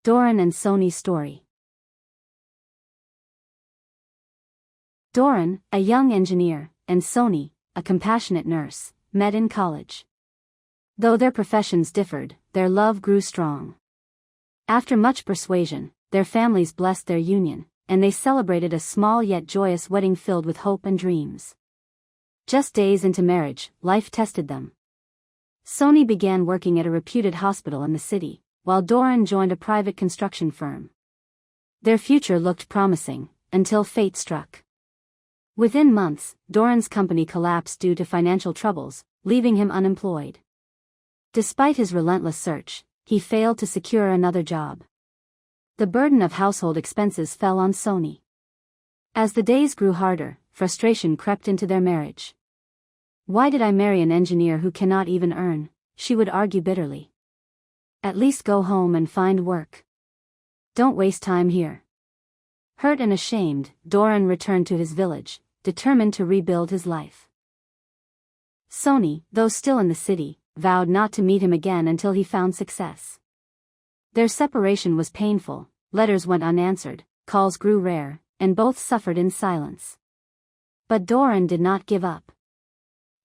Doren and Sony's story. Doren, a young engineer, and Sony, a compassionate nurse, met in college. Though their professions differed, their love grew strong. After much persuasion, their families blessed their union, and they celebrated a small yet joyous wedding filled with hope and dreams. Just days into marriage, life tested them. Sony began working at a reputed hospital in the city, while Doren joined a private construction firm. Their future looked promising, until fate struck. Within months, Doren's company collapsed due to financial troubles, leaving him unemployed. Despite his relentless search, he failed to secure another job. The burden of household expenses fell on Sony. As the days grew harder, frustration crept into their marriage. "Why did I marry an engineer who cannot even earn?" she would argue bitterly. "At least go home and find work. Don't waste time here." Hurt and ashamed, Doren returned to his village, determined to rebuild his life. Sony, though still in the city, vowed not to meet him again until he found success. Their separation was painful, letters went unanswered, calls grew rare, and both suffered in silence. But Doren did not give up.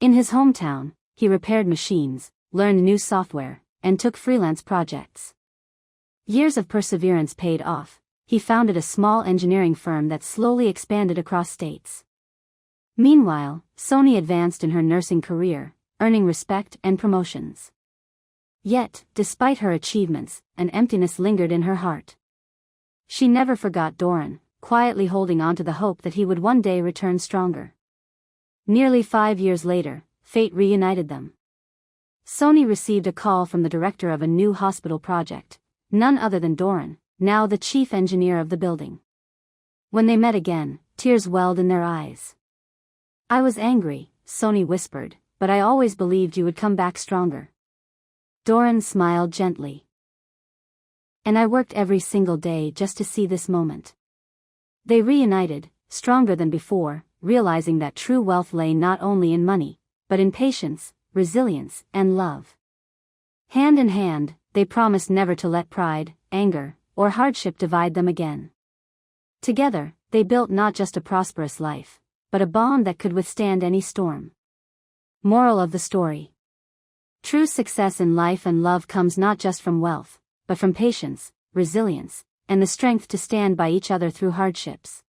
In his hometown, he repaired machines, learned new software, and took freelance projects. Years of perseverance paid off. He founded a small engineering firm that slowly expanded across states. Meanwhile, Sony advanced in her nursing career, earning respect and promotions. Yet, despite her achievements, an emptiness lingered in her heart. She never forgot Doren, quietly holding on to the hope that he would one day return stronger. Nearly 5 years later, fate reunited them. Sony received a call from the director of a new hospital project, none other than Doren, now the chief engineer of the building. When they met again, tears welled in their eyes. "I was angry," Sony whispered, "but I always believed you would come back stronger." Doren smiled gently. "And I worked every single day just to see this moment." They reunited, stronger than before, realizing that true wealth lay not only in money, but in patience, resilience, and love. Hand in hand, they promised never to let pride, anger, or hardship divide them again. Together, they built not just a prosperous life, but a bond that could withstand any storm. Moral of the story: true success in life and love comes not just from wealth, but from patience, resilience, and the strength to stand by each other through hardships.